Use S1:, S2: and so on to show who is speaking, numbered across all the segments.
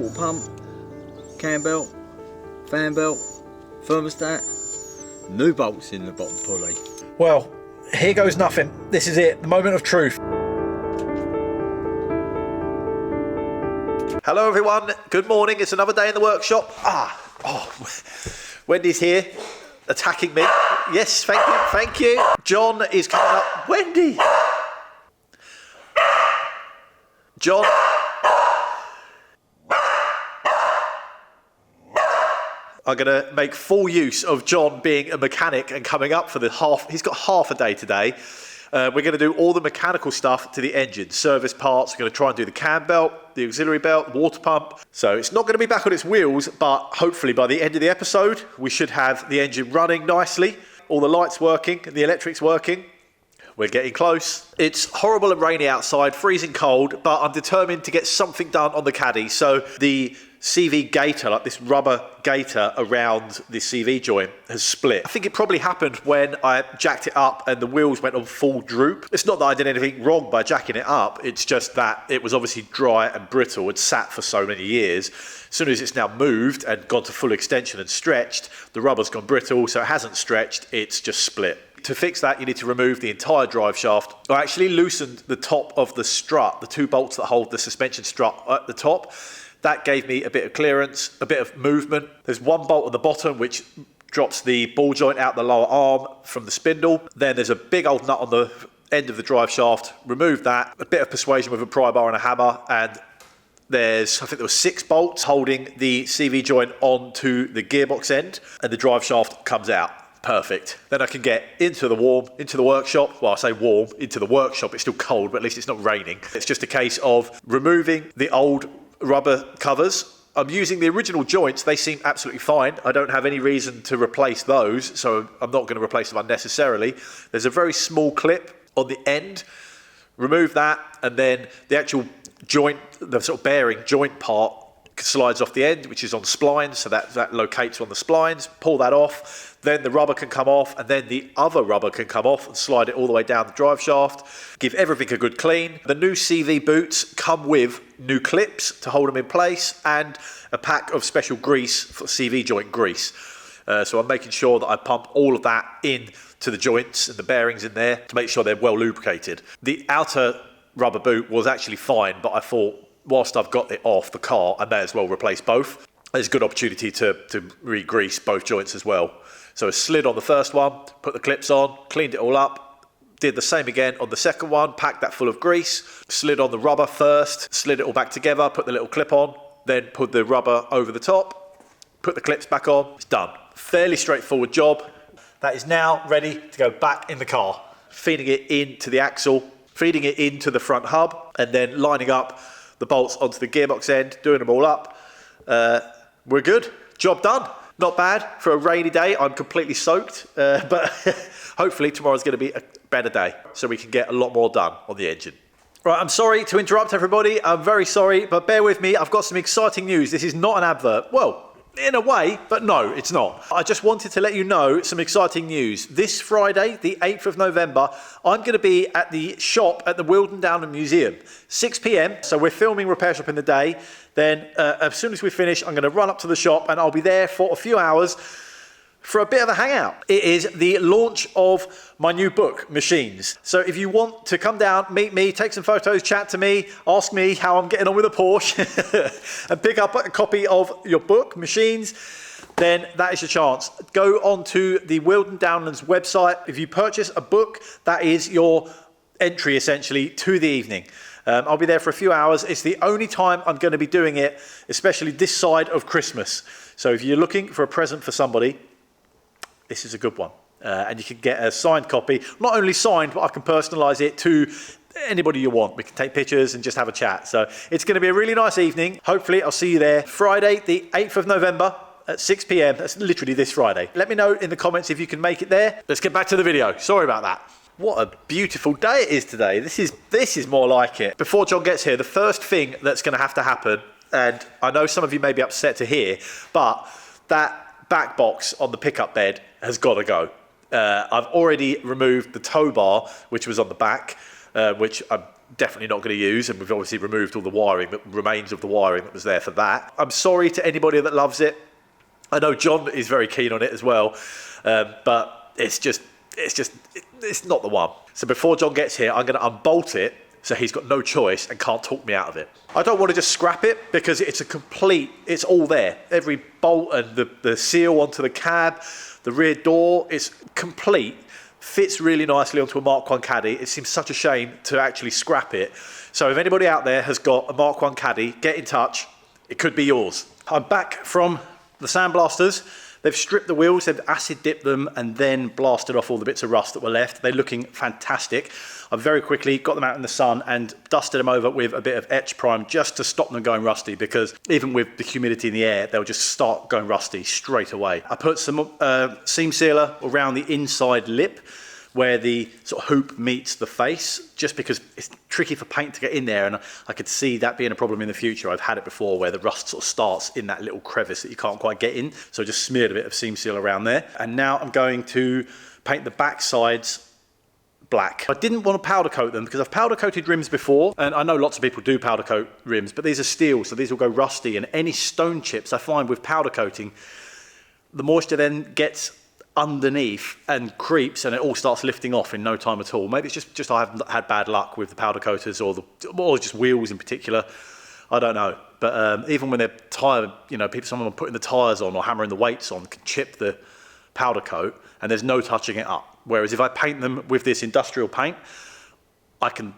S1: water pump, cam belt, fan belt, thermostat, new bolts in the bottom pulley.
S2: Well, here goes nothing. This is it, the moment of truth. Hello everyone, good morning. It's another day in the workshop. Wendy's here, attacking me. Yes, thank you. John is coming up. Wendy! John. I'm going to make full use of John being a mechanic and coming up for the he's got half a day today. We're going to do all the mechanical stuff to the engine, service parts. We're going to try and do the cam belt, the auxiliary belt, the water pump. So it's not going to be back on its wheels, but hopefully by the end of the episode, we should have the engine running nicely, all the lights working, and the electrics working. We're getting close. It's horrible and rainy outside, freezing cold, but I'm determined to get something done on the Caddy. So the CV gaiter, like this rubber gaiter around the CV joint, has split. I think it probably happened when I jacked it up and the wheels went on full droop. It's not that I did anything wrong by jacking it up, it's just that it was obviously dry and brittle. It sat for so many years. As soon as it's now moved and gone to full extension and stretched, the rubber's gone brittle, so it hasn't stretched, it's just split. To fix that, you need to remove the entire drive shaft. I actually loosened the top of the strut, the two bolts that hold the suspension strut at the top. That gave me a bit of clearance, a bit of movement. There's one bolt at the bottom which drops the ball joint out the lower arm from the spindle. Then there's a big old nut on the end of the drive shaft. Remove that. A bit of persuasion with a pry bar and a hammer, and I think there were 6 bolts holding the CV joint onto the gearbox end, and the drive shaft comes out. Perfect. Then I can get into the workshop. Well, I say warm, into the workshop. It's still cold, but at least it's not raining. It's just a case of removing the old rubber covers. I'm using the original joints. They seem absolutely fine. I don't have any reason to replace those, so I'm not going to replace them unnecessarily. There's a very small clip on the end. Remove that, and then the actual joint, the sort of bearing joint part, slides off the end, which is on splines, so that locates on the splines. Pull that off, then the rubber can come off, and then the other rubber can come off and slide it all the way down the drive shaft. Give everything a good clean. The new CV boots come with new clips to hold them in place and a pack of special grease for CV joint grease. So I'm making sure that I pump all of that in to the joints and the bearings in there to make sure they're well lubricated. The outer rubber boot was actually fine, but I thought, whilst I've got it off the car, I may as well replace both. There's a good opportunity to re-grease both joints as well. So I slid on the first one, put the clips on, cleaned it all up, did the same again on the second one, packed that full of grease, slid on the rubber first, slid it all back together, put the little clip on, then put the rubber over the top, put the clips back on, it's done. Fairly straightforward job. That is now ready to go back in the car. Feeding it into the axle, feeding it into the front hub, and then lining up the bolts onto the gearbox end, doing them all up. We're good. Job done. Not bad for a rainy day. I'm completely soaked, but hopefully tomorrow's going to be a better day, so we can get a lot more done on the engine. Right, I'm sorry to interrupt everybody. I'm very sorry, but bear with me. I've got some exciting news. This is not an advert. Well, in a way, but no, it's not. I just wanted to let you know some exciting news. This Friday, the 8th of November, I'm going to be at the shop at the Wealden Downland Museum, 6 p.m. So we're filming Repair Shop in the day. Then as soon as we finish, I'm going to run up to the shop and I'll be there for a few hours for a bit of a hangout. It is the launch of my new book, Machines. So if you want to come down, meet me, take some photos, chat to me, ask me how I'm getting on with a Porsche, and pick up a copy of your book, Machines, then that is your chance. Go onto the Wealden Downlands website. If you purchase a book, that is your entry essentially to the evening. I'll be there for a few hours. It's the only time I'm going to be doing it, especially this side of Christmas. So if you're looking for a present for somebody, this is a good one. And you can get a signed copy. Not only signed, but I can personalise it to anybody you want. We can take pictures and just have a chat. So it's going to be a really nice evening. Hopefully I'll see you there Friday, the 8th of November at 6 p.m. That's literally this Friday. Let me know in the comments if you can make it there. Let's get back to the video. Sorry about that. What a beautiful day it is today. This is more like it. Before John gets here, the first thing that's going to have to happen, and I know some of you may be upset to hear, but that back box on the pickup bed has got to go. I've already removed the tow bar, which was on the back, which I'm definitely not going to use, and we've obviously removed all the wiring, the remains of the wiring that was there for that. I'm sorry to anybody that loves it. I know John is very keen on it as well, but it's not the one. So before John gets here, I'm going to unbolt it so he's got no choice and can't talk me out of it. I don't want to just scrap it because it's all there. Every bolt and the seal onto the cab, the rear door is complete. Fits really nicely onto a Mark 1 Caddy. It seems such a shame to actually scrap it. So if anybody out there has got a Mark 1 Caddy, get in touch. It could be yours. I'm back from the sandblasters. They've stripped the wheels, they've acid dipped them, and then blasted off all the bits of rust that were left. They're looking fantastic. I've very quickly got them out in the sun and dusted them over with a bit of etch prime just to stop them going rusty, because even with the humidity in the air, they'll just start going rusty straight away. I put some seam sealer around the inside lip where the sort of hoop meets the face, just because it's tricky for paint to get in there, and I could see that being a problem in the future. I've had it before where the rust sort of starts in that little crevice that you can't quite get in, so I just smeared a bit of seam seal around there. And now I'm going to paint the back sides black. I didn't want to powder coat them because I've powder coated rims before, and I know lots of people do powder coat rims, but these are steel, so these will go rusty, and any stone chips I find with powder coating, the moisture then gets underneath and creeps, and it all starts lifting off in no time at all. Maybe it's just I haven't had bad luck with the powder coaters or just wheels in particular. I don't know. But even when they're tired, someone putting the tyres on or hammering the weights on can chip the powder coat, and there's no touching it up. Whereas if I paint them with this industrial paint, I can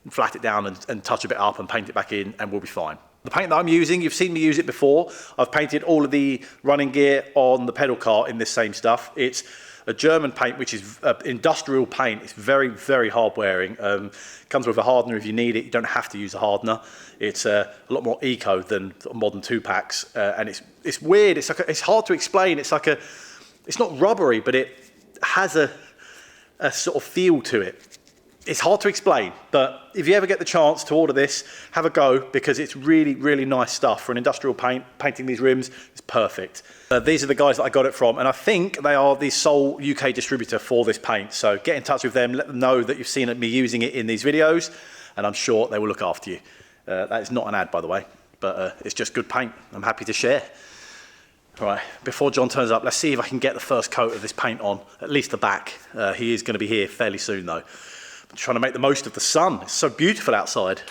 S2: flat it down and touch a bit up and paint it back in, and we'll be fine. The paint that I'm using, you've seen me use it before. I've painted all of the running gear on the pedal car in this same stuff. It's a German paint, which is industrial paint. It's very, very hard wearing. Comes with a hardener if you need it. You don't have to use a hardener. It's a lot more eco than sort of modern 2-packs, and it's weird. It's hard to explain. It's not rubbery, but it has a sort of feel to it. It's hard to explain, but if you ever get the chance to order this, have a go, because it's really, really nice stuff. For an industrial paint, painting these rims is perfect. These are the guys that I got it from, and I think they are the sole UK distributor for this paint. So get in touch with them, let them know that you've seen me using it in these videos, and I'm sure they will look after you. That is not an ad, by the way, but it's just good paint. I'm happy to share. All right, before John turns up, let's see if I can get the first coat of this paint on, at least the back. He is going to be here fairly soon, though. I'm trying to make the most of the sun. It's so beautiful outside.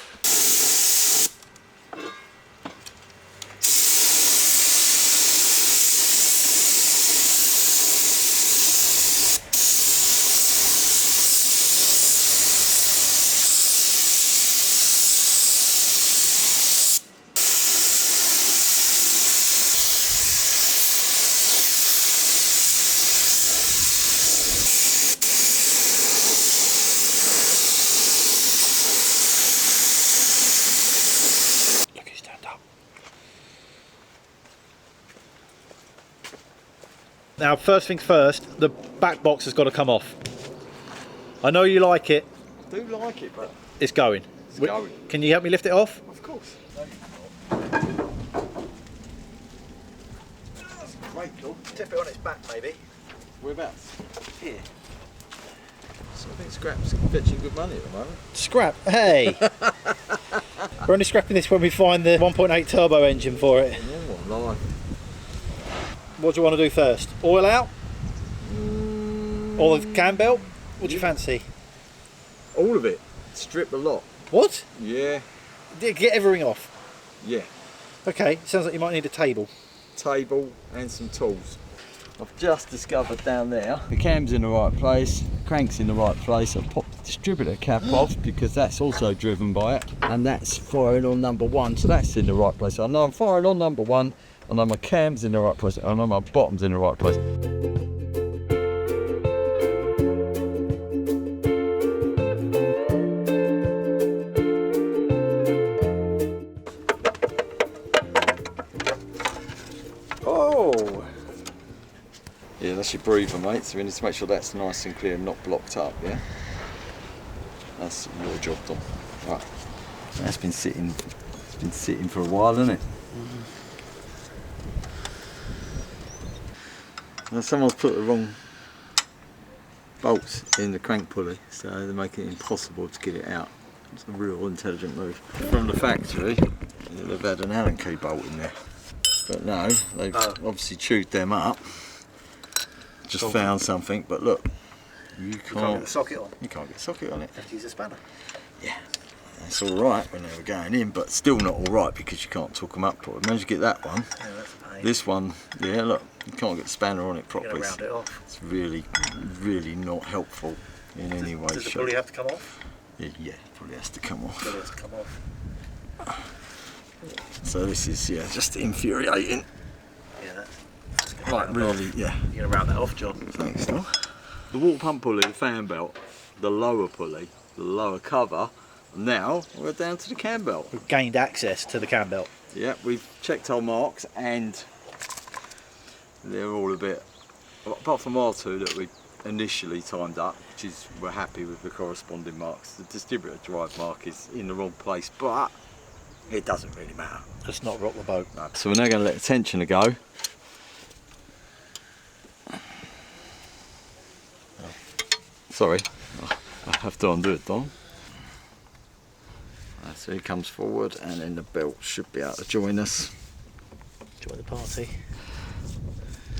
S2: Now, first things first, the back box has got to come off. I know you like it.
S1: I do like it, but
S2: it's going.
S1: It's going.
S2: Can you help me lift it off?
S1: Of course. That's great, cool.
S2: Tip it on its back, maybe.
S1: Whereabouts?
S2: Here.
S1: So I think scrap's fetching good money at the moment.
S2: Scrap? Hey! We're only scrapping this when we find the 1.8 turbo engine for it.
S1: Oh, life.
S2: What do you want to do first? Oil out? Or the cam belt? What do you fancy?
S1: All of it. Strip a lot.
S2: What?
S1: Yeah.
S2: Get everything off?
S1: Yeah.
S2: Okay, sounds like you might need a table.
S1: Table and some tools. I've just discovered down there the cam's in the right place, crank's in the right place. I've popped the distributor cap off because that's also driven by it, and that's firing on number 1, so that's in the right place. I know I'm firing on number 1, I know my cam's in the right place, I know my bottom's in the right place. Oh! Yeah, that's your breather, mate, so we need to make sure that's nice and clear and not blocked up, yeah? That's your job done. Right. That's been sitting, it's been sitting for a while, hasn't it? Now someone's put the wrong bolts in the crank pulley, so they're making it impossible to get it out. It's a real intelligent move. From the factory, they've had an Allen key bolt in there. But no, they've obviously chewed them up. Just found something, but look, you can't
S2: get the socket on.
S1: You can't get a socket on it.
S2: Have to use a spanner.
S1: Yeah, that's all right when they were going in, but still not all right because you can't took them up properly. Managed to get that one.
S2: Yeah, that's a pain.
S1: This one, yeah, look, you can't get the spanner on it
S2: You're
S1: properly.
S2: gonna round it off.
S1: It's really, really not helpful in any way.
S2: Does the pulley have to come off?
S1: Yeah, probably has to come off.
S2: Pulley has to come off.
S1: So this is, yeah, just infuriating.
S2: Yeah, that's
S1: Like really, yeah.
S2: You're gonna round that off, John.
S1: Thanks, Tom. The water pump pulley, the fan belt, the lower pulley, the lower cover. Now we're down to the cam belt.
S2: We've gained access to the cam belt.
S1: Yeah, we've checked our marks and they're all a bit, apart from our two that we initially timed up, which is we're happy with the corresponding marks. The distributor drive mark is in the wrong place, but it doesn't really matter.
S2: Let's not rock the boat.
S1: No. So we're now going to let the tensioner go. Sorry, I have to undo it, Don. So he comes forward and then the belt should be able to join us.
S2: Join the party.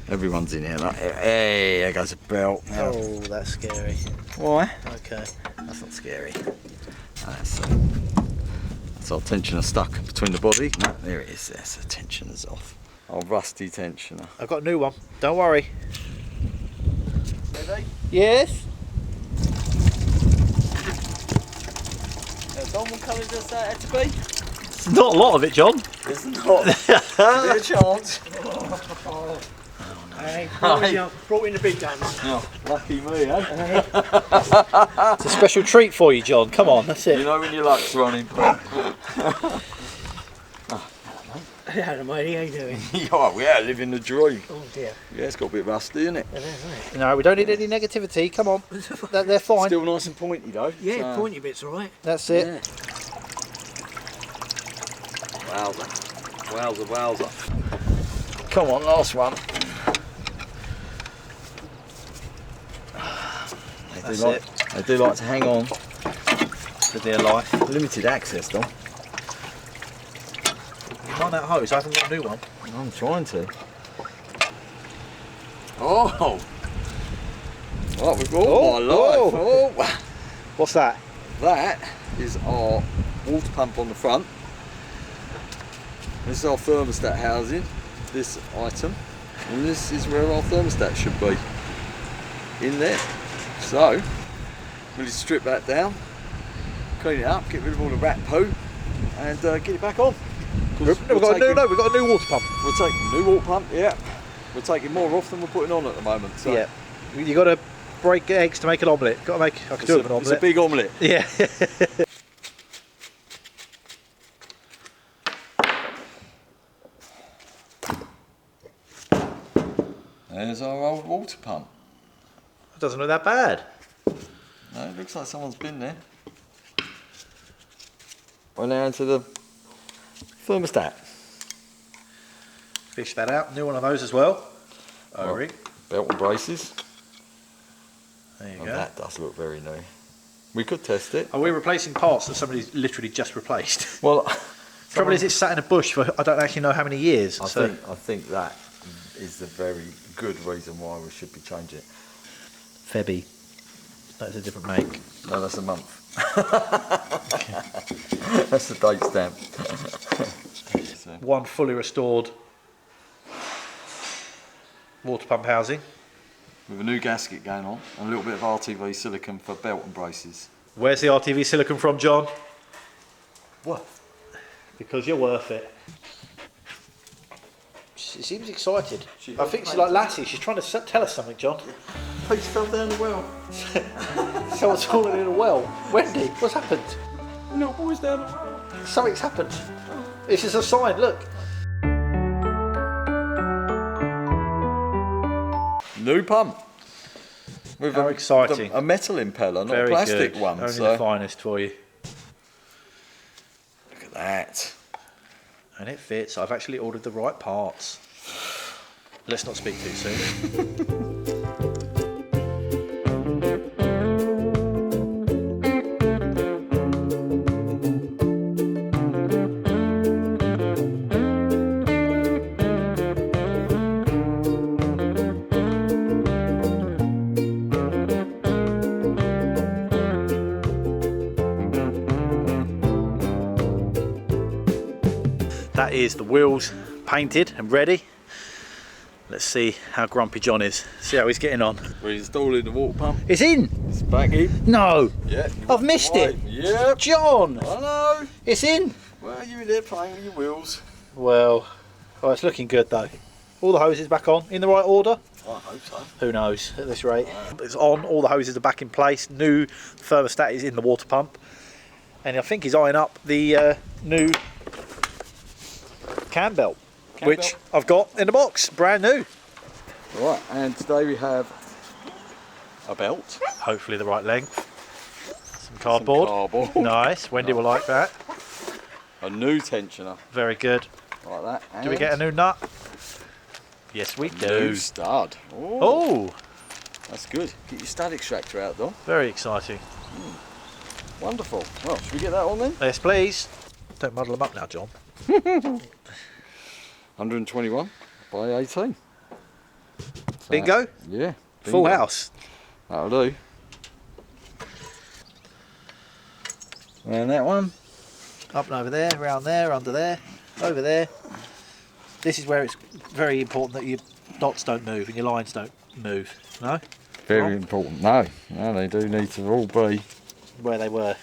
S1: Everyone's in here like, hey, there goes a belt. Now.
S2: Oh, that's scary.
S1: Why?
S2: Okay, that's not scary.
S1: That's our tensioner stuck between the body. No, there it is, there's the tensioner's off. Our rusty tensioner.
S2: I've got a new one, don't worry.
S1: Ready?
S2: Yes?
S1: Don, what colour does that have to be?
S2: It's not a lot of it, John.
S1: There's not. There's a chance.
S2: Hey, brought in the big guns.
S1: Oh, lucky me, eh?
S2: It's a special treat for you, John. Come on, that's it.
S1: You know when your luck's running.
S3: Hello matey, how you doing?
S1: Yeah, living the dream.
S3: Oh dear.
S1: Yeah, it's got a bit rusty, isn't it?
S3: It is, isn't it?
S2: No, we don't need any negativity. Come on, they're fine.
S1: Still nice and pointy though.
S3: Yeah,
S1: so.
S3: pointy bit's alright.
S2: That's it.
S1: Yeah. Wowzer, wowzer. Come on, last one. They do like to hang on
S2: For dear life.
S1: limited access though.
S2: You mind that hose? I haven't got a new one.
S1: I'm trying to. Oh! Right, we've got my life. Oh.
S2: What's that?
S1: That is our water pump on the front. This is our thermostat housing, this item. And this is where our thermostat should be. In there. So, we'll just strip that down, clean it up, get rid of all the rat poo, and get it back on.
S2: We've got a new water pump.
S1: We're taking a new water pump, yeah. We're taking more off than we're putting on at the moment. So
S2: Yeah. You got to break eggs to make an omelette. Got to make. I can do it with an
S1: it's a
S2: omelette.
S1: big omelette.
S2: Yeah.
S1: There's our old water pump.
S2: It doesn't look that bad.
S1: No, it looks like someone's been there. We're now into the thermostat.
S2: Fish that out. New one of those as well.
S1: Well, belt and braces.
S2: There you
S1: Oh,
S2: go.
S1: that does look very new. We could test it.
S2: Are we replacing parts that somebody's literally just replaced?
S1: Well,
S2: Trouble is, it's sat in a bush for I don't actually know how many years.
S1: I think that is the very good reason why we should be changing it.
S2: Febby. That's a different make.
S1: No, that's a month. That's the date stamp.
S2: One fully restored water pump housing.
S1: With a new gasket going on and a little bit of RTV silicone for belt and braces.
S2: Where's the RTV silicone from, John?
S1: What?
S2: Because you're worth it. She seems excited.
S1: She
S2: I think she's like Lassie. She's trying to tell us something, John.
S1: Please fell down the well.
S2: Someone's fallen in a well. Wendy, what's happened?
S1: No, boys down the well.
S2: Something's happened. This is a sign, look.
S1: New pump. With
S2: How exciting.
S1: A metal impeller, not
S2: Very
S1: a plastic
S2: good.
S1: one.
S2: Only
S1: So
S2: the finest for you.
S1: look at that.
S2: And it fits. I've actually ordered the right parts. Let's not speak too soon. that is the wheels painted and ready. Let's see how grumpy John is. See how he's getting on.
S1: We're installing the water pump.
S2: It's in!
S1: It's back in.
S2: No!
S1: Yeah.
S2: I've missed it!
S1: Yep.
S2: John!
S1: I know.
S2: It's in!
S1: Well, you're in there playing with your wheels.
S2: Well, oh, it's looking good though. All the hoses back on, in the right order?
S1: I hope so.
S2: Who knows at this rate. It's on, all the hoses are back in place. New thermostat is in the water pump. And I think he's eyeing up the new cam belt. Which I've got in the box, brand new.
S1: Right, and today we have a belt.
S2: Hopefully the right length. Some cardboard.
S1: Some cardboard.
S2: Nice, Wendy will like that.
S1: A new tensioner.
S2: Very good.
S1: Like that. And
S2: Do we get a new nut? Yes, we do.
S1: new stud.
S2: Oh,
S1: That's good. Get your stud extractor out, Dom.
S2: very exciting.
S1: Wonderful. Well, should we get that on then?
S2: Yes, please. Don't muddle them up now, John.
S1: 121 by 18. So,
S2: Bingo.
S1: yeah.
S2: Full
S1: bingo.
S2: house.
S1: That'll do. And that one.
S2: Up and over there, around there, under there, over there. This is where it's very important that your dots don't move and your lines don't move. No?
S1: Very important. No, they do need to all be
S2: Where they were.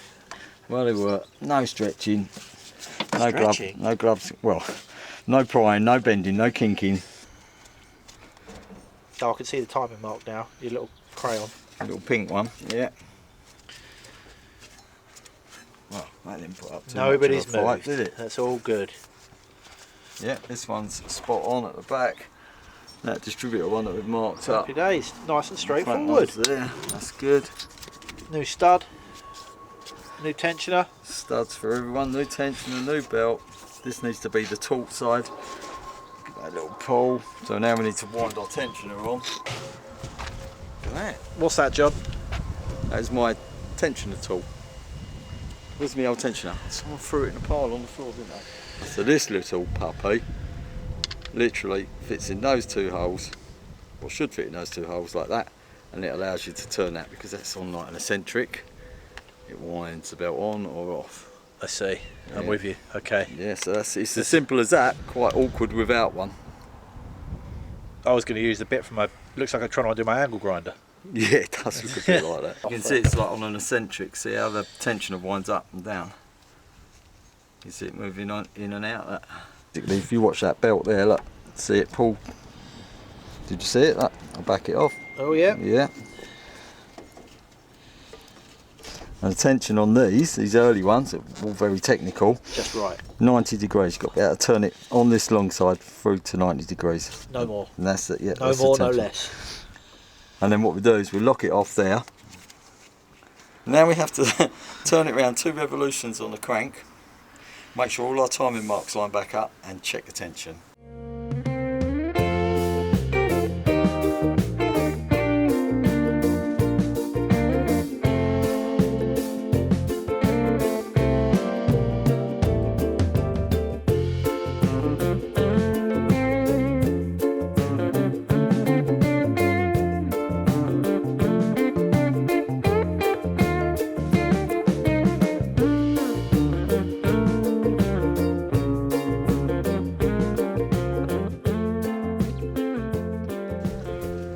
S1: where they were. No stretching. No
S2: Stretching?
S1: no gloves. Well, no prying, no bending, no kinking.
S2: Oh, I can see the timing mark now. Your little crayon.
S1: A little pink one. Yeah. Well, that didn't put up too
S2: Nobody's
S1: much of a fight,
S2: moved.
S1: did it?
S2: That's all good.
S1: Yeah, this one's spot on at the back. That distributor one that we've marked up.
S2: Happy days. Nice and
S1: Front
S2: straightforward.
S1: one's there. That's good.
S2: New stud. New tensioner.
S1: Studs for everyone. New tension and new belt. This needs to be the taut side. Give that little pull. So now we need to wind our tensioner on. Look at that.
S2: What's that, John?
S1: That is my tensioner tool. Where's my old tensioner? Someone threw it in a pile on the floor, didn't they? So this little puppy literally fits in those two holes, or should fit in those two holes like that, and it allows you to turn that because that's on like an eccentric. It winds the belt on or off.
S2: I see. I'm
S1: Yeah.
S2: with you. Okay.
S1: Yeah, so it's as simple as that. Quite awkward without one.
S2: I was going to use the bit from my. Looks like I'm trying to do my angle grinder.
S1: Yeah, it does look a bit like that. You can see it's like on an eccentric. See how the tensioner winds up and down. You see it moving on in and out. That. Particularly if you watch that belt there, look, see it pull. Did you see it? Look, I'll back it off.
S2: Oh yeah.
S1: Yeah. And the tension on these early ones, are all very technical.
S2: Just right.
S1: 90 degrees. You've got to be able to turn it on this long side through to 90 degrees.
S2: No more.
S1: And that's it. Yeah.
S2: No
S1: that's the
S2: more, no
S1: tension.
S2: less.
S1: And then what we do is we lock it off there. Now we have to turn it around 2 revolutions on the crank. Make sure all our timing marks line back up and check the tension.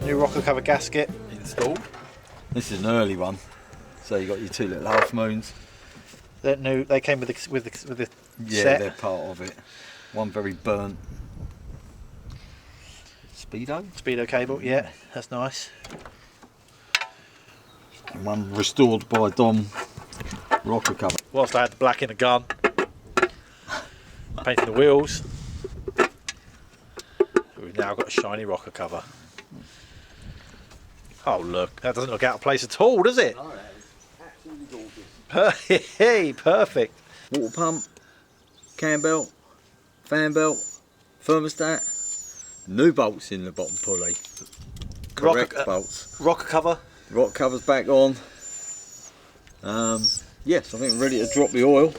S2: New rocker cover gasket.
S1: Installed. This is an early one. So you got your 2 little half moons.
S2: That new. They came with the
S1: Yeah,
S2: set.
S1: they're part of it. One very burnt. Speedo.
S2: Speedo cable. Yeah, that's nice.
S1: And one restored by Dom rocker cover.
S2: Whilst I had the black in the gun, painting the wheels. We've now got a shiny rocker cover. Oh look, that doesn't look out of place at all, does it?
S1: Oh, that is absolutely gorgeous.
S2: Hey, perfect.
S1: Water pump, cam belt, fan belt, thermostat, new bolts in the bottom pulley. Correct bolts.
S2: Rocker cover.
S1: Rock covers back on. Yes, I think we're ready to drop the oil.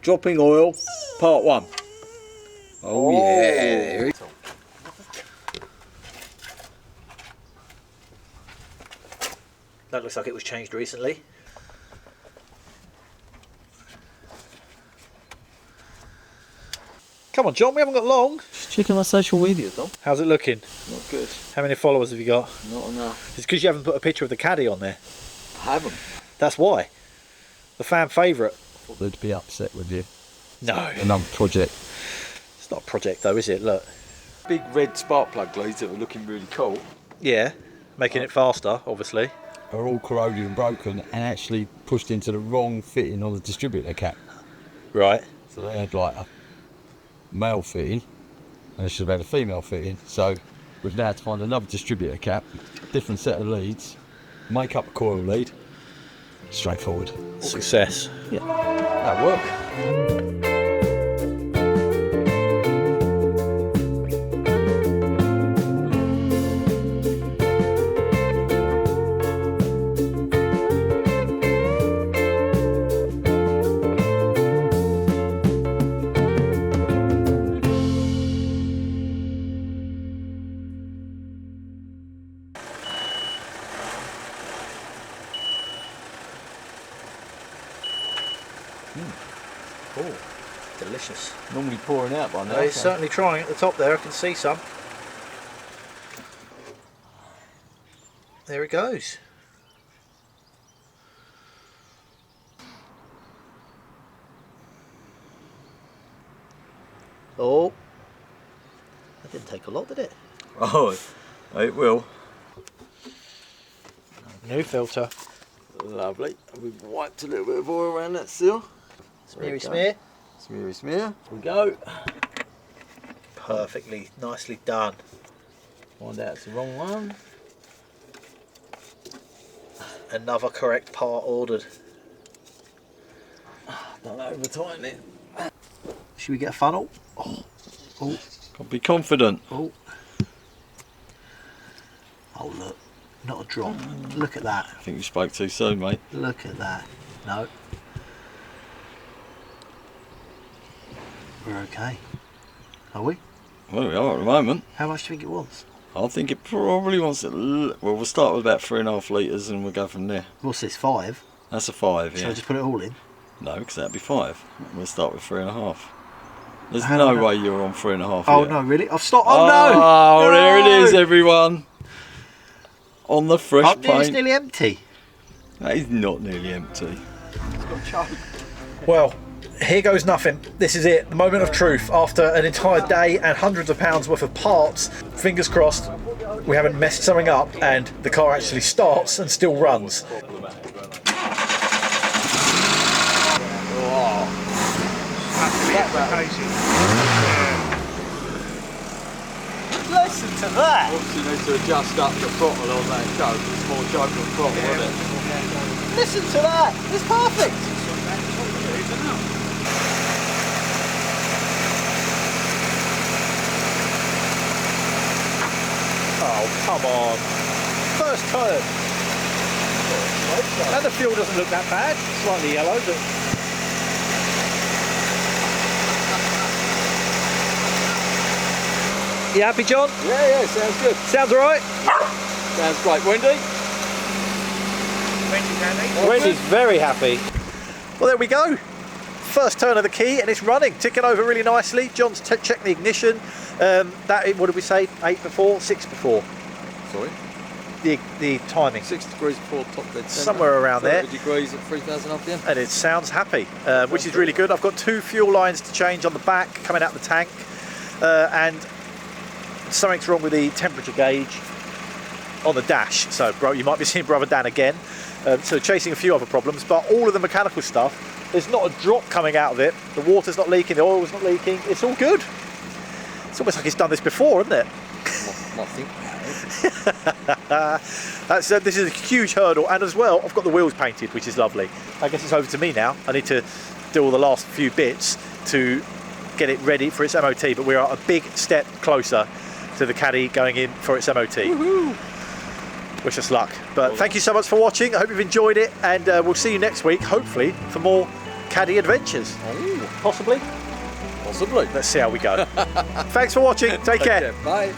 S1: Dropping oil, part 1. Oh yeah.
S2: That looks like it was changed recently. Come on, John, we haven't got long.
S1: Just checking my social media, Dom.
S2: How's it looking?
S1: Not good.
S2: How many followers have you got?
S1: Not enough.
S2: It's because you haven't put a picture of the caddy on there.
S1: I haven't.
S2: That's why. The fan favourite.
S1: Thought they'd be upset with you.
S2: No.
S1: Another project.
S2: It's not a project though, is it? Look.
S1: Big red spark plug leads that were looking really cool
S2: Yeah. Making it faster, obviously.
S1: are all corroded and broken and actually pushed into the wrong fitting on the distributor cap.
S2: Right.
S1: So they had like a male fitting and they should have had a female fitting. So we've now had to find another distributor cap, different set of leads, make up a coil lead. Straightforward.
S2: Success.
S1: Yeah, that'll work.
S2: Oh, delicious.
S1: Normally pouring out by now.
S2: It's certainly trying at the top there, I can see some. There it goes. Oh, that didn't take a lot, did it?
S1: Oh, it will.
S2: New filter.
S1: Lovely. We've wiped a little bit of oil around that seal.
S2: Smeary smear.
S1: Smeary smear. Here we go.
S2: Perfectly, nicely done.
S1: Find out it's the wrong one.
S2: Another correct part ordered.
S1: Don't over tighten it.
S2: Should we get a funnel? Oh, oh,
S1: Can't be confident.
S2: oh. Oh look, not a drop. Look at that.
S1: I think you spoke too soon, mate.
S2: Look at that. No. We're okay. Are we?
S1: Well, we are at the moment.
S2: How much do you think it wants?
S1: I think it probably wants it. Well, we'll start with about 3.5 litres and we'll go from there.
S2: What's this, 5?
S1: That's a 5,
S2: Shall I
S1: yeah.
S2: just put it all in?
S1: No, because that'd be 5. We'll start with 3.5. There's
S2: How
S1: no
S2: do I-
S1: way you're on 3.5
S2: Oh
S1: yet.
S2: no, really? I've stopped. Oh no!
S1: Oh, there it is,
S2: No!
S1: everyone. On the fresh
S2: Oh, it's
S1: paint.
S2: nearly empty.
S1: That is not nearly empty.
S2: Well, here goes nothing. This is it, the moment of truth. After an entire day and hundreds of pounds worth of parts, fingers crossed, we haven't messed something up and the car actually starts and still runs. Listen to that!
S1: Obviously, you need to adjust up the throttle on that coat. It's more juggling throttle, isn't it?
S2: Listen to that! It's perfect! Oh, come on. First turn. And the fuel doesn't look that bad. Slightly yellow, but... You happy, John?
S1: Yeah, sounds good.
S2: Sounds alright?
S1: Sounds great. Wendy?
S2: Wendy's very happy. Well, there we go. First turn of the key and it's running, ticking over really nicely. John's checked the ignition. What did we say? 8 before, 6 before.
S1: Sorry?
S2: The timing.
S1: 6 degrees before top dead centre.
S2: Somewhere around
S1: 30
S2: there.
S1: degrees at 3,000 RPM.
S2: And it sounds happy, which is really good. I've got 2 fuel lines to change on the back coming out the tank, and something's wrong with the temperature gauge on the dash. So, bro, you might be seeing Brother Dan again. So chasing a few other problems, but all of the mechanical stuff, there's not a drop coming out of it. The water's not leaking, the oil's not leaking. It's all good. It's almost like it's done this before, isn't it?
S1: Nothing.
S2: This is a huge hurdle, and as well, I've got the wheels painted, which is lovely. I guess it's over to me now. I need to do all the last few bits to get it ready for its MOT, but we are a big step closer to the Caddy going in for its MOT. Woohoo! Wish us luck. But thank you so much for watching. I hope you've enjoyed it, and we'll see you next week, hopefully, for more Caddy adventures.
S1: Ooh,
S2: Possibly.
S1: possibly.
S2: Let's see how we go. Thanks for watching. Take care.
S1: Bye.